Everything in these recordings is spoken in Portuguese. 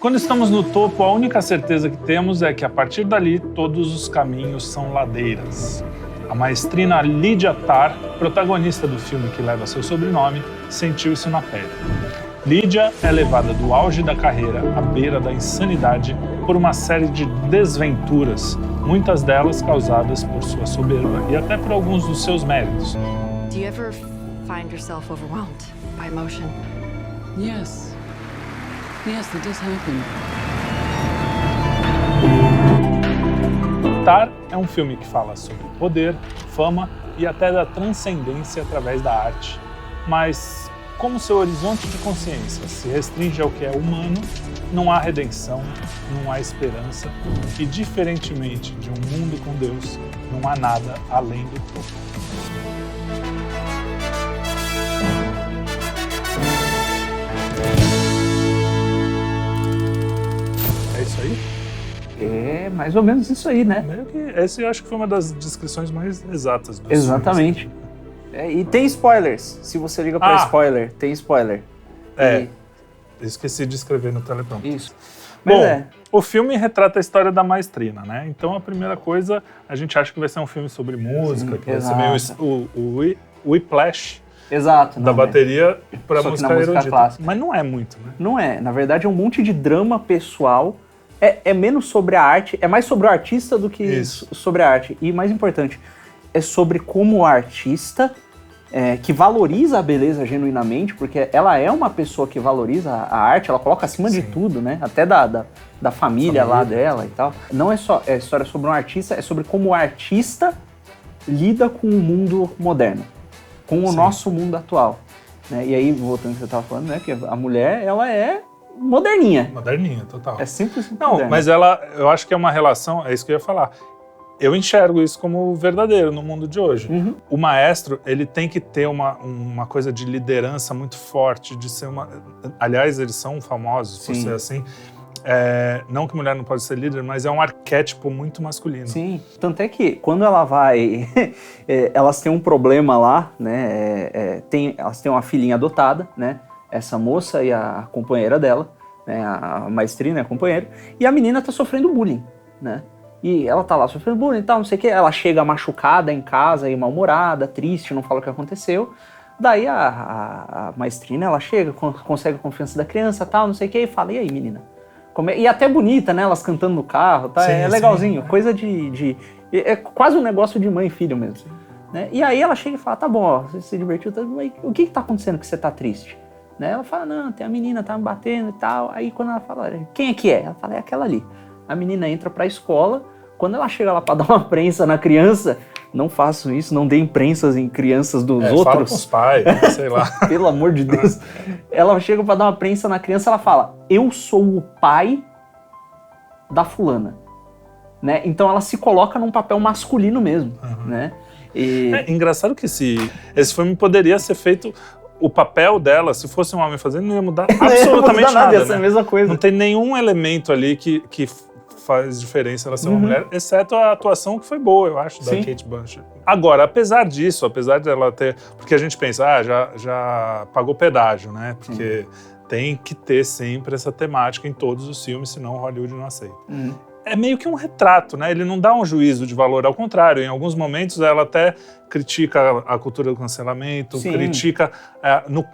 Quando estamos no topo, a única certeza que temos é que a partir dali todos os caminhos são ladeiras. A maestrina Lydia Tarr, protagonista do filme que leva seu sobrenome, sentiu isso na pele. Lydia é levada do auge da carreira à beira da insanidade por uma série de desventuras, muitas delas causadas por sua soberba e até por alguns dos seus méritos. Do you ever find yourself overwhelmed by emotion? Yes. Yes, that does happen. Tar é um filme que fala sobre poder, fama e até da transcendência através da arte. Mas, como seu horizonte de consciência se restringe ao que é humano, não há redenção, não há esperança e, diferentemente de um mundo com Deus, não há nada além do topo. É isso aí? É mais ou menos isso aí, né? Meio que essa eu acho que foi uma das descrições mais exatas do Exatamente. filme. E tem spoilers. Se você liga para spoiler, tem spoiler. Eu esqueci de escrever no teleprompter. Isso. Mas Bom, o filme retrata a história da maestrina, né? Então a primeira coisa, a gente acha que vai ser um filme sobre música, que vai ser meio o Whiplash Exato. da bateria para música música erudita. clássica. Mas não é muito, né? Não é. Na verdade, é um monte de drama pessoal. É menos sobre a arte, é mais sobre o artista do que sobre a arte. E mais importante, é sobre como o artista, que valoriza a beleza genuinamente, porque ela é uma pessoa que valoriza a arte, ela coloca acima de tudo, né? Até da família lá dela e tal. Não é só história sobre um artista, é sobre como o artista lida com o mundo moderno, com o nosso mundo atual. Né? E aí, voltando ao que você estava falando, né? Que a mulher, ela é moderninha. Moderninha, total. É simples. Não, moderna. mas eu acho que é uma relação, é isso que eu ia falar. Eu enxergo isso como verdadeiro no mundo de hoje. Uhum. O maestro, ele tem que ter uma coisa de liderança muito forte, de ser uma... Aliás, eles são famosos por ser assim. Não que mulher não pode ser líder, mas é um arquétipo muito masculino. Sim, tanto é que quando ela vai, elas têm um problema lá, né? Elas têm uma filhinha adotada, né? Essa moça e a companheira dela, né? A maestrina, a companheira, e a menina tá sofrendo bullying, né? E ela tá lá sofrendo bullying e tal, não sei o que, ela chega machucada em casa, e mal-humorada, triste, não fala o que aconteceu. Daí a maestrina, ela chega, consegue a confiança da criança e tal, não sei o que, e fala, e aí, menina? E até bonita, né? Elas cantando no carro, tá? Sim, legalzinho, sim. Coisa é quase um negócio de mãe e filho mesmo. Né? E aí ela chega e fala, tá bom, ó, você se divertiu, mas o que tá acontecendo que você tá triste? Né? Ela fala, não, tem a menina, tá me batendo e tal. Aí quando ela fala, quem é que é? Ela fala, é aquela ali. A menina entra pra escola, quando ela chega lá pra dar uma prensa na criança, não façam isso, não deem prensas em crianças dos outros. Fala com os pais, sei lá. Pelo amor de Deus. Ela chega pra dar uma prensa na criança, ela fala, eu sou o pai da fulana. Né? Então ela se coloca num papel masculino mesmo. Né? É engraçado que esse filme poderia ser feito... O papel dela, se fosse um homem fazendo, não ia mudar absolutamente nada. Ia ser a mesma coisa. Não tem nenhum elemento ali que faz diferença ela ser uma mulher, exceto a atuação que foi boa, eu acho, da Kate Blanchett. Agora, apesar disso, apesar dela ter... Porque a gente pensa, já pagou pedágio, né? Porque tem que ter sempre essa temática em todos os filmes, senão Hollywood não aceita. É meio que um retrato, né? Ele não dá um juízo de valor, ao contrário, em alguns momentos ela até critica a cultura do cancelamento, critica...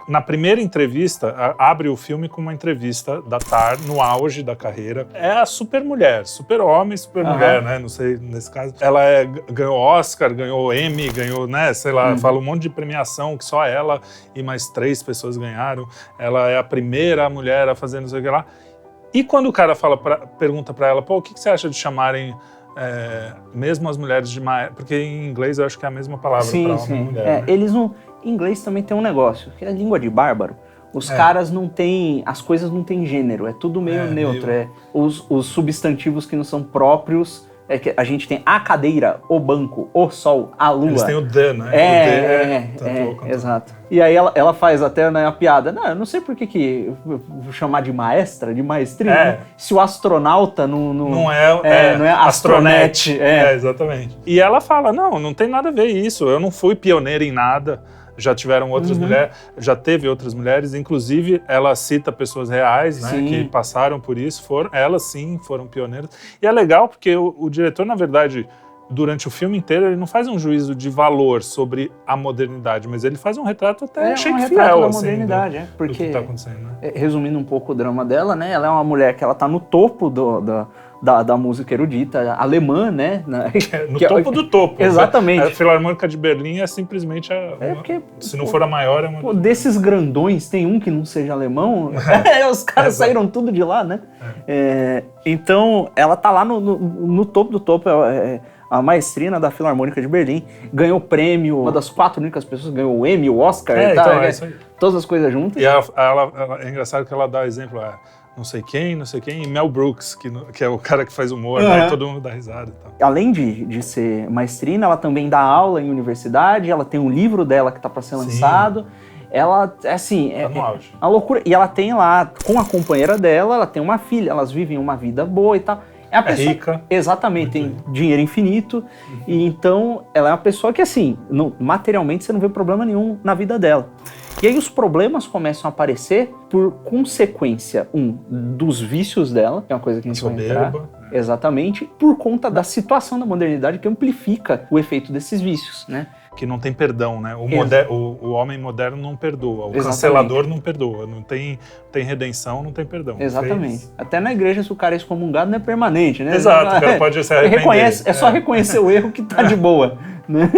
na primeira entrevista, abre o filme com uma entrevista da Tarr, no auge da carreira. É a super mulher, super homem, super mulher, né? Não sei, nesse caso. Ela ganhou Oscar, ganhou Emmy, ganhou, né? Sei lá, fala um monte de premiação que só ela e mais 3 pessoas ganharam. Ela é a primeira mulher a fazer não sei o que lá. E quando o cara pergunta pra ela, pô, o que você acha de chamarem mesmo as mulheres de maestro? Porque em inglês eu acho que é a mesma palavra pra homem e mulher. Né? Eles não... Em inglês também tem um negócio, que é a língua de bárbaro. Os caras não têm... As coisas não têm gênero, é tudo meio neutro. Os substantivos que não são próprios... que a gente tem a cadeira, o banco, o sol, a lua. Eles têm o the, né? Exato. E aí ela faz até, né, a piada. Não, eu não sei por que vou chamar de maestra, de maestrina, se o astronauta não é astronete. Exatamente. E ela fala, não tem nada a ver isso, eu não fui pioneira em nada. já tiveram outras mulheres, já teve outras mulheres, inclusive ela cita pessoas reais, né, que passaram por isso, elas sim foram pioneiras. E é legal porque o diretor, na verdade, durante o filme inteiro, ele não faz um juízo de valor sobre a modernidade, mas ele faz um retrato até fiel, da assim, modernidade, do que tá acontecendo, né? Resumindo um pouco o drama dela, né, ela é uma mulher que ela tá no topo da música erudita alemã, né? No topo do topo. Exatamente. A Filarmônica de Berlim é simplesmente se não for a maior, é uma... Pô, desses grandões, tem um que não seja alemão? Os caras saíram tudo de lá, né? Então, ela tá lá no topo do topo, a maestrina da Filarmônica de Berlim, ganhou o prêmio, uma das 4 únicas pessoas que ganhou o Emmy, o Oscar, então, isso aí. Todas as coisas juntas. E ela é engraçado que ela dá exemplo, não sei quem, e Mel Brooks, que é o cara que faz humor, né? Todo mundo dá risada e tal. Além de ser maestrina, ela também dá aula em universidade, ela tem um livro dela que tá para ser lançado. Ela, assim, tá no auge. Uma loucura. E ela tem lá, com a companheira dela, ela tem uma filha, elas vivem uma vida boa e tal. É rica. Exatamente, tem dinheiro infinito. E então, ela é uma pessoa que, assim, materialmente você não vê problema nenhum na vida dela. E aí os problemas começam a aparecer por consequência, dos vícios dela, que é uma coisa que a gente vai entrar. Exatamente, por conta da situação da modernidade que amplifica o efeito desses vícios, né? Que não tem perdão, né? O homem moderno não perdoa, o cancelador não perdoa, não tem redenção, não tem perdão. Exatamente. Até na igreja, se o cara é excomungado, não é permanente, né? Exato, o cara pode se arrepender. É só reconhecer o erro que tá de boa, né?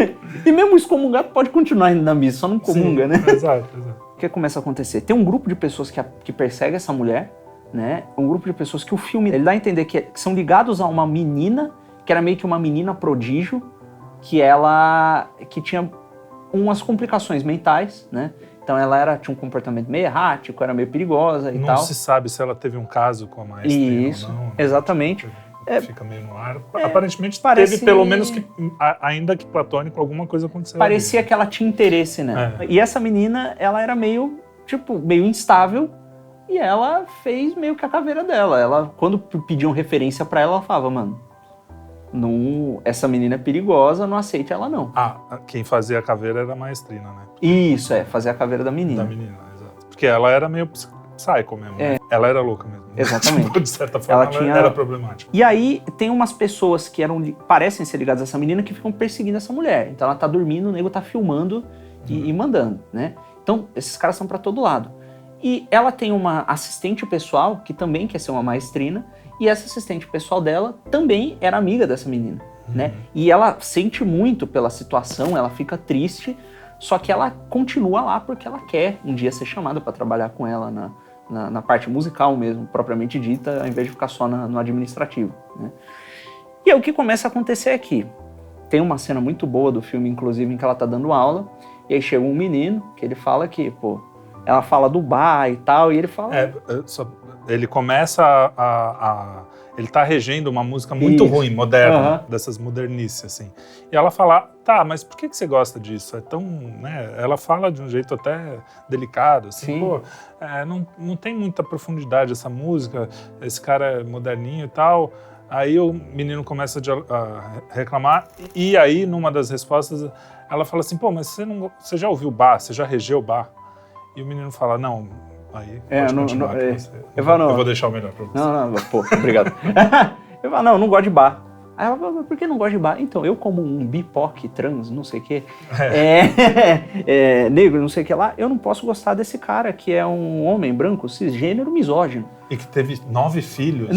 E mesmo o excomungado pode continuar indo na missa, só não comunga, né? Exato. O que começa a acontecer? Tem um grupo de pessoas que persegue essa mulher, né? Um grupo de pessoas que o filme ele dá a entender que são ligados a uma menina, que era meio que uma menina prodígio, que tinha umas complicações mentais, né? Então ela tinha um comportamento meio errático, era meio perigosa e tal. Não se sabe se ela teve um caso com a maestrina ou não. Exatamente. Fica meio no ar. Aparentemente teve, pelo menos, ainda que platônico, alguma coisa aconteceu. Parecia que ela tinha interesse nela. E essa menina, ela era meio instável, e ela fez meio que a caveira dela. Ela, quando pediam referência pra ela falava, mano, essa menina é perigosa, não aceite ela não. Quem fazia a caveira era a maestrina, né? Isso, fazer a caveira da menina. Da menina, exato. Porque ela era meio psycho mesmo, né? Ela era louca mesmo. Exatamente. De certa forma, ela era problemática. E aí, tem umas pessoas que parecem ser ligadas a essa menina que ficam perseguindo essa mulher. Então ela tá dormindo, o nego tá filmando e mandando, né? Então, esses caras são pra todo lado. E ela tem uma assistente pessoal, que também quer ser uma maestrina, e essa assistente pessoal dela também era amiga dessa menina, né? E ela sente muito pela situação, ela fica triste, só que ela continua lá porque ela quer um dia ser chamada para trabalhar com ela na parte musical mesmo, propriamente dita, ao invés de ficar só no administrativo, né? E aí o que começa a acontecer aqui? Tem uma cena muito boa do filme, inclusive, em que ela tá dando aula, e aí chega um menino, que ele fala que, ela fala do bar e tal, e ele fala... Ele começa ele tá regendo uma música muito ruim, moderna, dessas modernices, assim. E ela fala, mas por que você gosta disso? É tão, né? Ela fala de um jeito até delicado, assim, não tem muita profundidade essa música, esse cara é moderninho e tal. Aí o menino começa a reclamar, e aí, numa das respostas, ela fala assim, mas você já ouviu Bach? Você já regeu Bach? E o menino fala, não... Aí, pode continuar. Eu vou deixar o melhor pra você. Não, obrigado. Eu falo, não gosto de bar. Aí ela fala, mas por que não gosta de bar? Então, eu como um bipoc, trans, não sei o quê, negro, não sei o que lá, eu não posso gostar desse cara que é um homem branco, cisgênero, misógino. E que teve 9 filhos.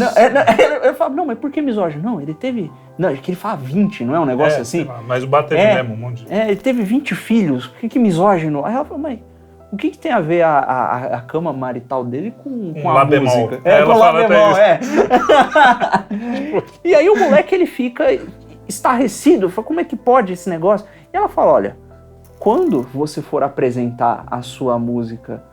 Eu falo, mas por que misógino? Não, ele teve... Não, é que ele fala 20, não é um negócio assim? Lá, mas o Bá teve mesmo um monte de... ele teve 20 filhos, que misógino? Aí ela fala, mas... O que tem a ver a cama marital dele com a música? Com Lá bemol, E aí o moleque, ele fica estarrecido, fala, como é que pode esse negócio? E ela fala, olha, quando você for apresentar a sua música,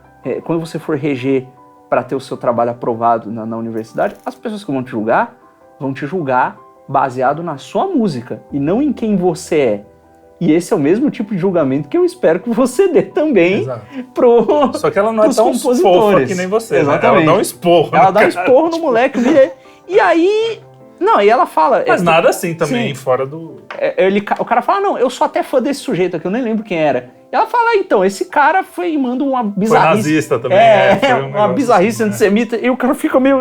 quando você for reger para ter o seu trabalho aprovado na universidade, as pessoas que vão te julgar baseado na sua música e não em quem você é. E esse é o mesmo tipo de julgamento que eu espero que você dê também Só que ela não é tão fofa que nem você, exatamente. Né? Ela dá um esporro. Ela dá um esporro no moleque. E aí... Não, e ela fala... Mas nada assim também, fora do... O cara fala, não, eu sou até fã desse sujeito aqui, eu nem lembro quem era. Ela fala, então, esse cara foi e manda uma bizarrice. Foi nazista também, foi uma bizarrice assim, antissemita, e o cara fica meio...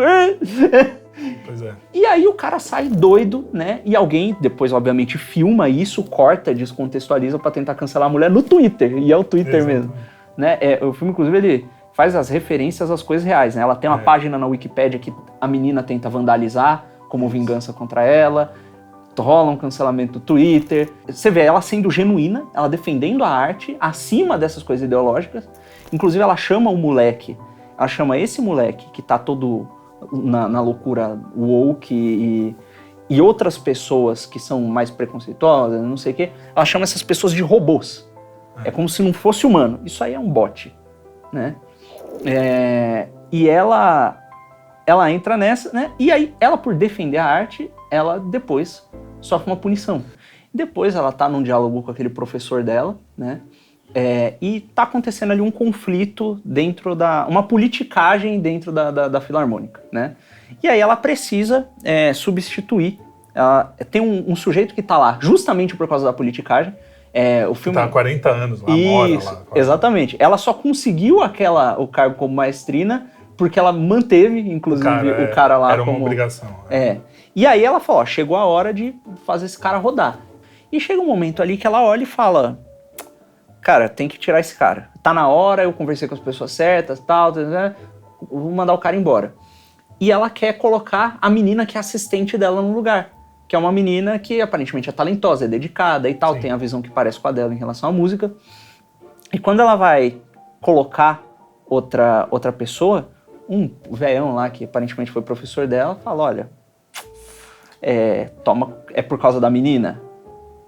Pois é. E aí o cara sai doido, né? E alguém, depois, obviamente, filma isso, corta, descontextualiza pra tentar cancelar a mulher no Twitter. E é o Twitter Exatamente. mesmo. Né? O filme, inclusive, ele faz as referências às coisas reais, né? Ela tem uma página na Wikipédia que a menina tenta vandalizar como vingança contra ela. Rola um cancelamento do Twitter. Você vê ela sendo genuína, ela defendendo a arte acima dessas coisas ideológicas. Inclusive, ela chama o moleque, ela chama esse moleque que tá todo na loucura woke e outras pessoas que são mais preconceituosas, não sei o quê, ela chama essas pessoas de robôs. É como se não fosse humano. Isso aí é um bot, né? E ela entra nessa, né? E aí, ela, por defender a arte, ela depois sofre uma punição. Depois ela tá num diálogo com aquele professor dela, né? E tá acontecendo ali um conflito dentro uma politicagem dentro da Filarmônica, né? E aí ela precisa substituir. Tem um sujeito que tá lá justamente por causa da politicagem. O filme tá há 40 anos lá, Isso, mora lá. Exatamente. Ela só conseguiu o cargo como maestrina porque ela manteve, inclusive, o cara lá era como... uma obrigação. E aí ela falou, chegou a hora de fazer esse cara rodar. E chega um momento ali que ela olha e fala, cara, tem que tirar esse cara. Tá na hora, eu conversei com as pessoas certas, tal, né? Vou mandar o cara embora. E ela quer colocar a menina que é assistente dela no lugar. Que é uma menina que aparentemente é talentosa, é dedicada e tal, tem a visão que parece com a dela em relação à música. E quando ela vai colocar outra pessoa, um velhão lá, que aparentemente foi professor dela, fala, olha, é por causa da menina?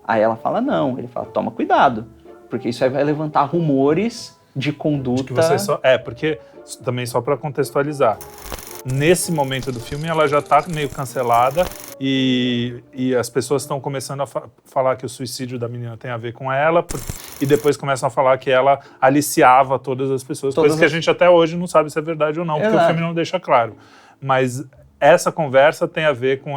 Aí ela fala, não. Ele fala, toma cuidado, porque isso aí vai levantar rumores de conduta... Que você porque, também só para contextualizar, nesse momento do filme ela já tá meio cancelada e as pessoas estão começando a falar que o suicídio da menina tem a ver com ela e depois começam a falar que ela aliciava todas as pessoas, coisa que a gente até hoje não sabe se é verdade ou não, porque o filme não deixa claro. Mas essa conversa tem a ver com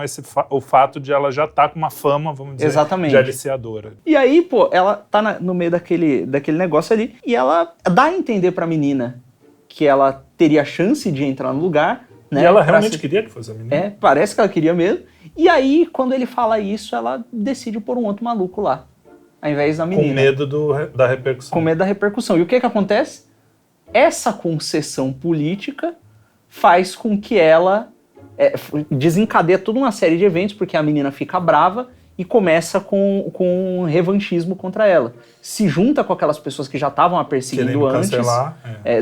o fato de ela já estar com uma fama, vamos dizer, de aliciadora. E aí, ela tá no meio daquele negócio ali e ela dá a entender pra menina que ela teria chance de entrar no lugar, né? E ela realmente queria que fosse a menina? Parece que ela queria mesmo. E aí, quando ele fala isso, ela decide pôr um outro maluco lá, ao invés da menina. Com medo da repercussão. Com medo da repercussão. E o que acontece? Essa concessão política faz com que ela desencadeia toda uma série de eventos, porque a menina fica brava e começa com um revanchismo contra ela. Se junta com aquelas pessoas que já estavam a perseguindo antes,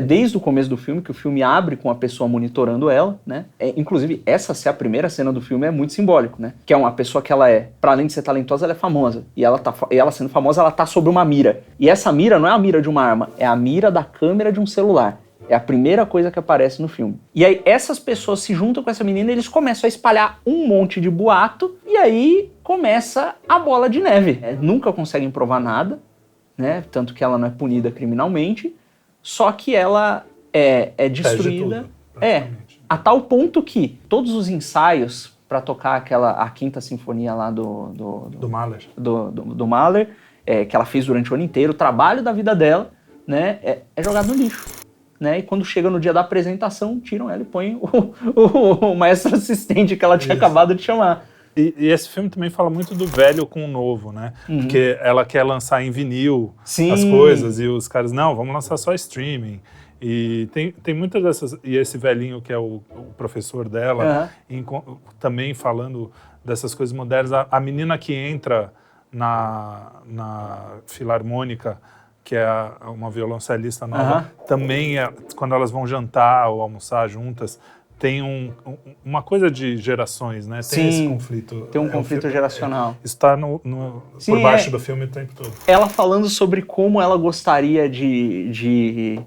desde o começo do filme, que o filme abre com a pessoa monitorando ela, né? Inclusive, essa ser a primeira cena do filme é muito simbólico, né? Que é uma pessoa que ela para além de ser talentosa, ela é famosa. E ela sendo famosa, ela tá sobre uma mira. E essa mira não é a mira de uma arma, é a mira da câmera de um celular. É a primeira coisa que aparece no filme. E aí essas pessoas se juntam com essa menina e eles começam a espalhar um monte de boato e aí começa a bola de neve. Nunca conseguem provar nada, né? Tanto que ela não é punida criminalmente, só que ela é destruída. A tal ponto que todos os ensaios para tocar a quinta sinfonia lá do Mahler, do Mahler, que ela fez durante o ano inteiro, o trabalho da vida dela, né, é jogado no lixo. Né? E quando chega no dia da apresentação, tiram ela e põem o maestro assistente que ela tinha acabado de chamar. E esse filme também fala muito do velho com o novo, né? Porque ela quer lançar em vinil as coisas e os caras, não, vamos lançar só streaming. E tem muitas dessas... E esse velhinho que é o professor dela, também falando dessas coisas modernas. A menina que entra na Filarmônica, que é uma violoncelista nova, também, quando elas vão jantar ou almoçar juntas, tem uma coisa de gerações, né? Tem esse conflito. Tem um conflito geracional. Está por baixo do filme o tempo todo. Ela falando sobre como ela gostaria de...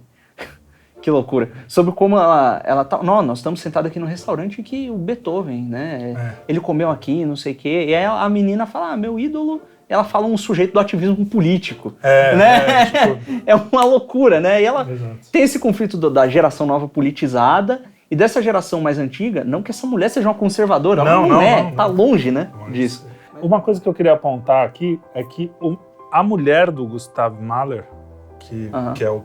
Que loucura. Sobre como ela tá... Não, nós estamos sentados aqui no restaurante que o Beethoven, né? Ele comeu aqui, não sei o quê. E aí a menina fala, meu ídolo... Ela fala um sujeito do ativismo político, né? É uma loucura, né? E ela tem esse conflito da geração nova politizada e dessa geração mais antiga, não que essa mulher seja uma conservadora, ela não, tá longe, né, disso. Uma coisa que eu queria apontar aqui é que a mulher do Gustav Mahler, que é o...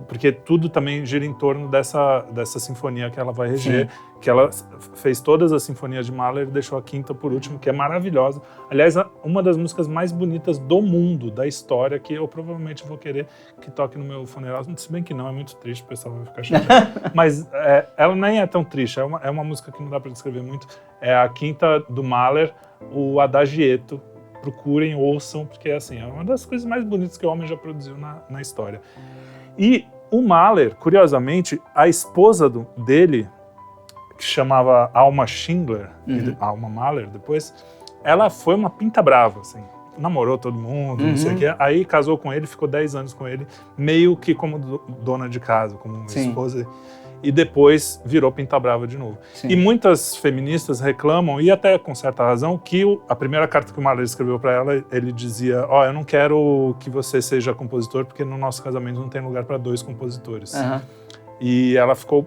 Porque tudo também gira em torno dessa sinfonia que ela vai reger, que ela fez todas as sinfonias de Mahler e deixou a quinta por último, que é maravilhosa. Aliás, uma das músicas mais bonitas do mundo, da história, que eu provavelmente vou querer que toque no meu funeral. Se bem que não, é muito triste, o pessoal vai ficar chateado. Mas ela nem é tão triste, é uma música que não dá para descrever muito. É a quinta do Mahler, o Adagietto. Procurem, ouçam, porque assim, é uma das coisas mais bonitas que o homem já produziu na história. E o Mahler, curiosamente, a esposa dele, que chamava Alma Schindler, Alma Mahler depois, ela foi uma pinta brava, assim. Namorou todo mundo, não sei o quê. Aí casou com ele, ficou 10 anos com ele, meio que como dona de casa, como esposa. E depois virou pinta brava de novo. Sim. E muitas feministas reclamam, e até com certa razão, que a primeira carta que o Mahler escreveu para ela, ele dizia, eu não quero que você seja compositor, porque no nosso casamento não tem lugar para 2 compositores. E ela ficou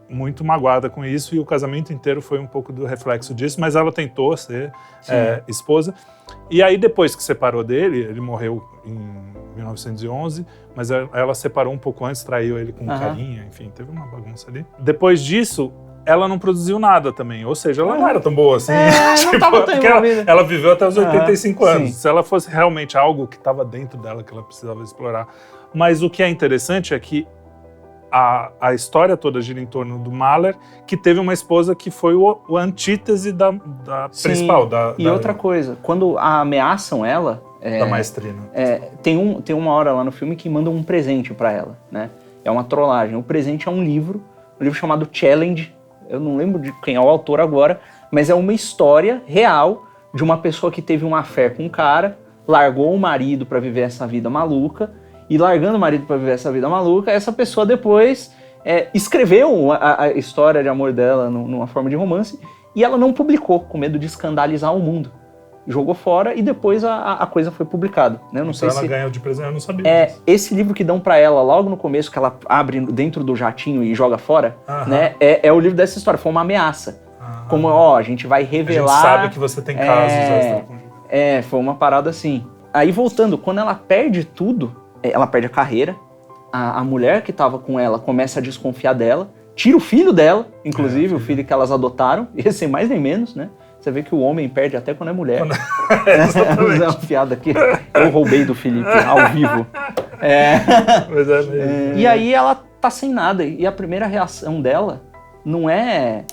muito magoada com isso, e o casamento inteiro foi um pouco do reflexo disso, mas ela tentou ser esposa. E aí, depois que separou dele, ele morreu em 1911, mas ela separou um pouco antes, traiu ele com carinha, enfim, teve uma bagunça ali. Depois disso, ela não produziu nada também, ou seja, ela não era tão boa assim. Não tava tão envolvida. Ela viveu até os 85 anos. Se ela fosse realmente algo que estava dentro dela, que ela precisava explorar. Mas o que é interessante é que a história toda gira em torno do Mahler, que teve uma esposa que foi o antítese da principal. Outra coisa, quando ameaçam ela... da maestrina. Tem uma hora lá no filme que mandam um presente pra ela, né? É uma trollagem. O presente é um livro chamado Challenge. Eu não lembro de quem é o autor agora, mas é uma história real de uma pessoa que teve uma fé com um cara, largou o marido pra viver essa vida maluca, e largando o marido para viver essa vida maluca, essa pessoa depois escreveu a história de amor dela numa forma de romance, e ela não publicou, com medo de escandalizar o mundo. Jogou fora e depois a coisa foi publicada. Né? Eu não sei ela se ganhou de presente, eu não sabia disso. Esse livro que dão para ela logo no começo, que ela abre dentro do jatinho e joga fora, né? É o livro dessa história, foi uma ameaça. Como, a gente vai revelar... A gente sabe que você tem casos extraconjugais. Foi uma parada assim. Aí voltando, quando ela perde tudo, ela perde a carreira, a mulher que estava com ela começa a desconfiar dela, tira o filho dela, inclusive, o filho que elas adotaram, e sem mais nem menos, né? Você vê que o homem perde até quando é mulher. Exatamente. É uma piada aqui. Eu roubei do Felipe, ao vivo. Mas mesmo. E aí ela tá sem nada, e a primeira reação dela não é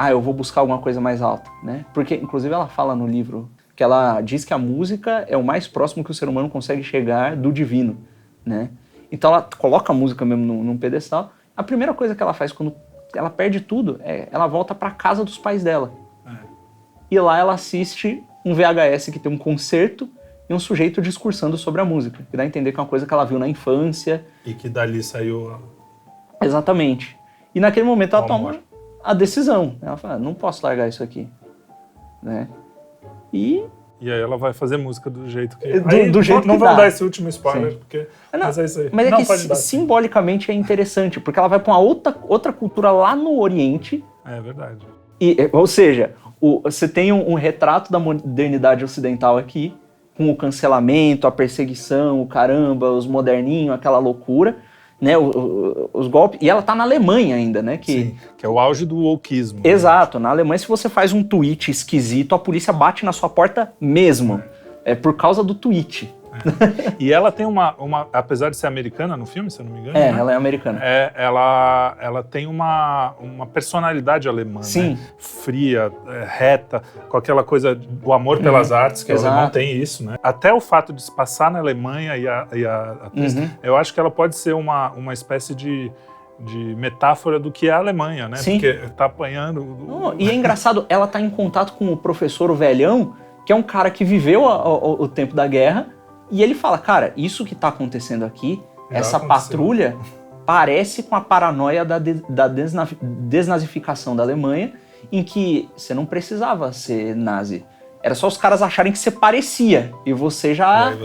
eu vou buscar alguma coisa mais alta, né? Porque, inclusive, ela fala no livro que ela diz que a música é o mais próximo que o ser humano consegue chegar do divino, né? Então ela coloca a música mesmo num pedestal. A primeira coisa que ela faz quando ela perde tudo ela volta para casa dos pais dela. E lá ela assiste um VHS que tem um concerto e um sujeito discursando sobre a música, que dá a entender que é uma coisa que ela viu na infância. E que dali saiu... Exatamente. E naquele momento ela toma a decisão. Ela fala, não posso largar isso aqui, né? E aí ela vai fazer música do jeito que... Do jeito que não dá. vamos dar esse último spoiler, porque... Mas é isso aí. Mas simbolicamente é interessante, porque ela vai para uma outra cultura lá no Oriente. É verdade. Ou seja, você tem um retrato da modernidade ocidental aqui, com o cancelamento, a perseguição, o caramba, os moderninhos, aquela loucura, né, os golpes. E ela tá na Alemanha ainda, né? Sim, que é o auge do wokeismo. Exato. Né? Na Alemanha, se você faz um tweet esquisito, a polícia bate na sua porta mesmo. É por causa do tweet. E ela tem apesar de ser americana no filme, se eu não me engano. Né? Ela é americana. Ela tem uma personalidade alemã, né? Fria, reta, com aquela coisa do amor pelas artes, que o alemão tem isso, né? Até o fato de se passar na Alemanha e a atriz, eu acho que ela pode ser uma espécie de metáfora do que é a Alemanha, né? Sim. Porque tá apanhando... E é engraçado, ela tá em contato com o professor, o velhão, que é um cara que viveu o tempo da guerra. E ele fala, cara, isso que tá acontecendo aqui, essa patrulha, parece com a paranoia da desnazificação da Alemanha, em que você não precisava ser nazi. Era só os caras acharem que você parecia, e você já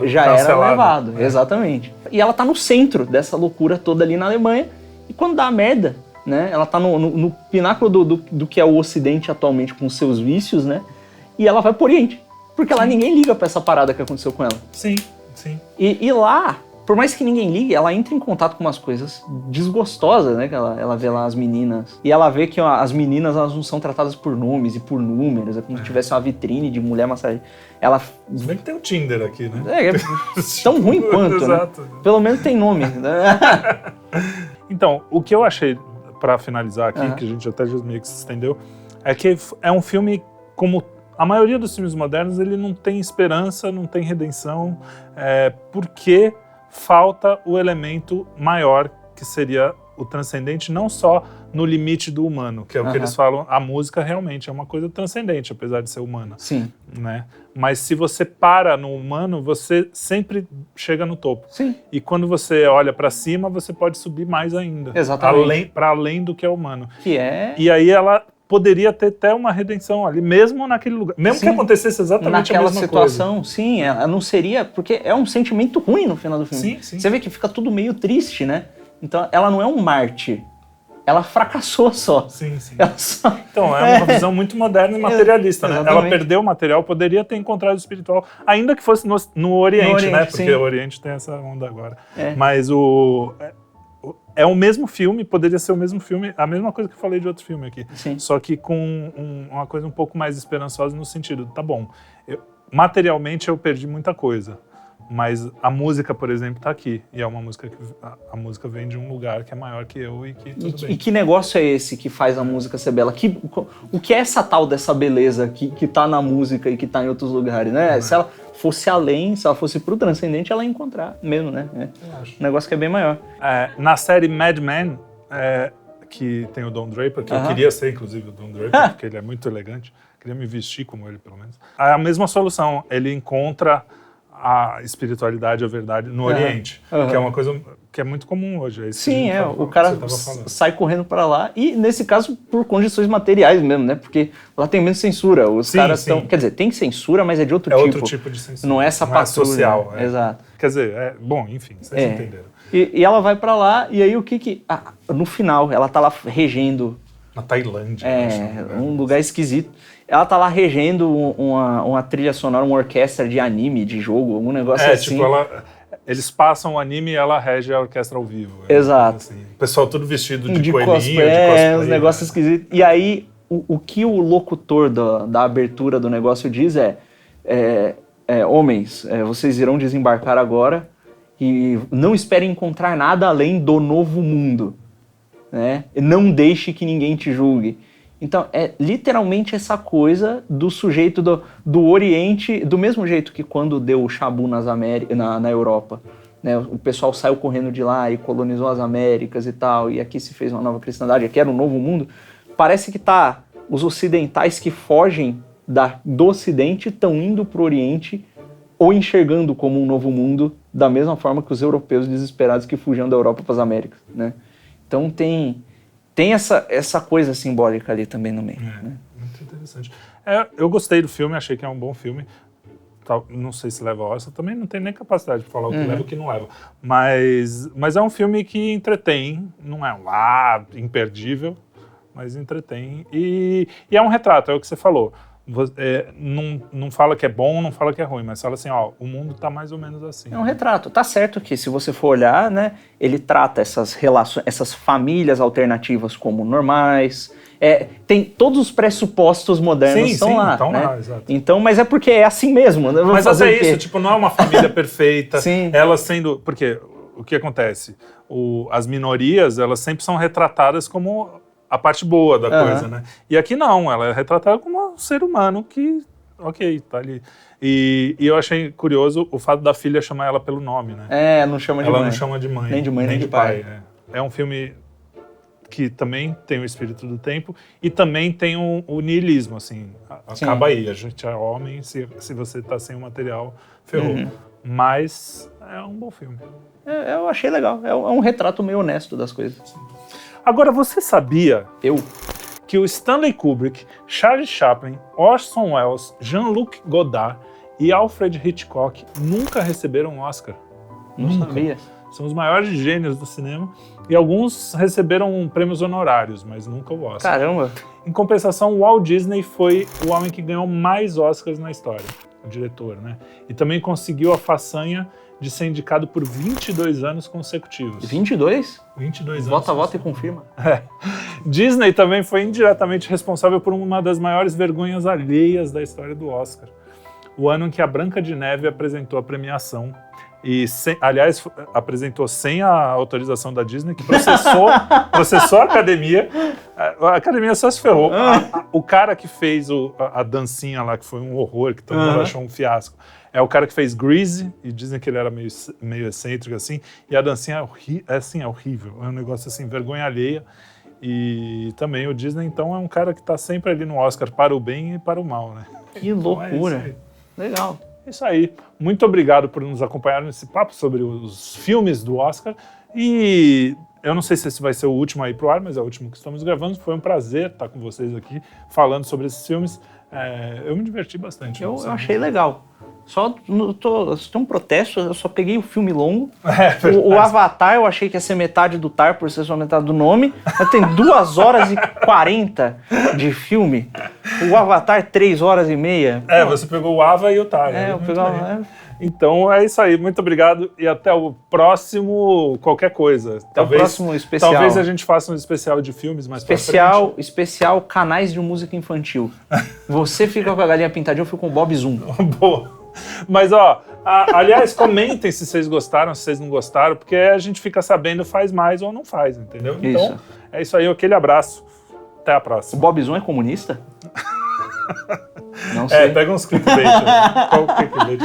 era levado. Exatamente. E ela tá no centro dessa loucura toda ali na Alemanha, e quando dá merda, né, ela tá no pináculo do que é o Ocidente atualmente, com seus vícios, né, e ela vai pro Oriente. Porque lá ninguém liga pra essa parada que aconteceu com ela. Sim, sim. E lá, por mais que ninguém ligue, ela entra em contato com umas coisas desgostosas, né? Que ela vê lá as meninas. E ela vê que as meninas, elas não são tratadas por nomes e por números. É como se tivesse uma vitrine de mulher massagem. Ela... Se bem que tem o Tinder aqui, né? É tão ruim quanto, Exato. né? Pelo menos tem nome. Né? Então, o que eu achei, pra finalizar aqui, que a gente até meio que se estendeu, é que é um filme como... A maioria dos filmes modernos, ele não tem esperança, não tem redenção, porque falta o elemento maior, que seria o transcendente, não só no limite do humano, que é o que eles falam, a música realmente é uma coisa transcendente, apesar de ser humana. Sim. Né? Mas se você para no humano, você sempre chega no topo. Sim. E quando você olha para cima, você pode subir mais ainda. Exatamente. Para além do que é humano. Que é... E aí ela... poderia ter até uma redenção ali, mesmo naquele lugar. Mesmo que acontecesse exatamente a mesma situação, coisa. sim, ela não seria... Porque é um sentimento ruim no final do filme. Sim, sim. Você vê que fica tudo meio triste, né? Então, ela não é um Marte. Ela fracassou só. Sim, sim. Só... Então, é uma visão muito moderna e materialista, né? Exatamente. Ela perdeu o material, poderia ter encontrado o espiritual, ainda que fosse no Oriente, né? Porque sim. o Oriente tem essa onda agora. Mas é o mesmo filme, poderia ser o mesmo filme, a mesma coisa que eu falei de outro filme aqui. Sim. Só que com uma coisa um pouco mais esperançosa no sentido, tá bom, materialmente eu perdi muita coisa, mas a música, por exemplo, tá aqui. E é uma música que a música vem de um lugar que é maior que eu e que tudo bem. E que negócio é esse que faz a música ser bela? O que é essa tal dessa beleza que tá na música e que tá em outros lugares, né? Se ela fosse além, se ela fosse pro transcendente, ela ia encontrar mesmo, né? Eu acho. Um negócio que é bem maior. Na série Mad Men, que tem o Don Draper, que eu queria ser, inclusive, o Don Draper, porque ele é muito elegante. Queria me vestir como ele, pelo menos. É a mesma solução. Ele encontra a espiritualidade, a verdade no Oriente, que é uma coisa que é muito comum hoje. Sim, o cara sai correndo para lá e, nesse caso, por condições materiais mesmo, né? Porque lá tem menos censura. Os caras estão... Quer dizer, tem censura, mas é de outro tipo. É outro tipo de censura. Não é essa patrulha. Social. Exato. Quer dizer, bom, enfim, vocês entenderam. E ela vai para lá e aí o que... no final, ela tá lá regendo... Na Tailândia. Um lugar esquisito. Ela tá lá regendo uma trilha sonora, uma orquestra de anime, de jogo, um negócio assim. Tipo, eles passam o anime e ela rege a orquestra ao vivo. Exato. Assim. O pessoal tudo vestido de coelhinho, cosplay, de cosplay. Uns negócios esquisitos. E aí, o que o locutor da abertura do negócio diz homens, vocês irão desembarcar agora e não esperem encontrar nada além do novo mundo. Né? Não deixe que ninguém te julgue. Então, é literalmente essa coisa do sujeito do Oriente, do mesmo jeito que quando deu o Chabu na Europa, né? O pessoal saiu correndo de lá e colonizou as Américas e tal, e aqui se fez uma nova cristandade, aqui era um novo mundo. Parece que os ocidentais que fogem do Ocidente estão indo para o Oriente ou enxergando como um novo mundo, da mesma forma que os europeus desesperados que fugiam da Europa para as Américas, né? Então tem essa coisa simbólica ali também no meio. Né? Muito interessante. Eu gostei do filme, achei que é um bom filme. Não sei se leva a Oscar, também não tenho nem capacidade de falar o que leva e o que não leva. Mas é um filme que entretém, não é imperdível, mas entretém. E é um retrato, é o que você falou. Não fala que é bom, não fala que é ruim, mas fala assim, o mundo tá mais ou menos assim. É um retrato. Tá certo que, se você for olhar, né, ele trata essas relações, essas famílias alternativas como normais. Tem todos os pressupostos modernos estão lá. Estão né? lá, exato. Então, mas é porque é assim mesmo. Né? Mas até isso, tipo, não é uma família perfeita. Sim. Elas sendo... Porque o que acontece? As minorias, elas sempre são retratadas como a parte boa da coisa, né? E aqui não, ela é retratada como um ser humano que, tá ali. E eu achei curioso o fato da filha chamar ela pelo nome, né? Não chama de mãe. Ela não chama de mãe. Nem de mãe, nem de pai. É um filme que também tem o espírito do tempo e também tem o niilismo, assim. Acaba aí, a gente é homem, se você tá sem o material, ferrou. Mas é um bom filme. Eu achei legal. É um retrato meio honesto das coisas. Agora, você sabia que o Stanley Kubrick, Charles Chaplin, Orson Welles, Jean-Luc Godard e Alfred Hitchcock nunca receberam um Oscar? Não sabia. São os maiores gênios do cinema e alguns receberam prêmios honorários, mas nunca o Oscar. Caramba! Em compensação, o Walt Disney foi o homem que ganhou mais Oscars na história, o diretor, né? E também conseguiu a façanha de ser indicado por 22 anos consecutivos. 22? 22 anos. Vota e confirma. Disney também foi indiretamente responsável por uma das maiores vergonhas alheias da história do Oscar. O ano em que a Branca de Neve apresentou a premiação. E, aliás, apresentou sem a autorização da Disney, que processou a academia. A academia só se ferrou. O cara que fez a dancinha lá, que foi um horror, que todo mundo achou um fiasco, é o cara que fez Grease, e dizem que ele era meio excêntrico, assim, e a dancinha é horrível. É um negócio assim, vergonha alheia. E também o Disney, então, é um cara que está sempre ali no Oscar para o bem e para o mal, né? Que loucura. Legal. Isso aí. Muito obrigado por nos acompanhar nesse papo sobre os filmes do Oscar. E eu não sei se esse vai ser o último aí pro ar, mas é o último que estamos gravando. Foi um prazer estar com vocês aqui falando sobre esses filmes. Eu me diverti bastante. Eu achei legal. Só tem um protesto, eu só peguei o filme longo. O Avatar eu achei que ia ser metade do Tar, por ser só metade do nome. Mas tem 2 horas e 40 de filme. O Avatar, 3 horas e meia. Você pegou o Ava e o Tar. Eu peguei Então é isso aí, muito obrigado e até o próximo qualquer coisa. Até o próximo especial. Talvez a gente faça um especial de filmes mais pra frente. Especial canais de música infantil. Você fica com a galinha pintadinha, eu fico com o Bob Zoom. Boa. Mas, aliás, comentem se vocês gostaram, se vocês não gostaram, porque a gente fica sabendo faz mais ou não faz, entendeu? Isso. Então, é isso aí, aquele abraço. Até a próxima. O Bob Zoom é comunista? Não sei. Pega uns clickbait. Qual clickbait?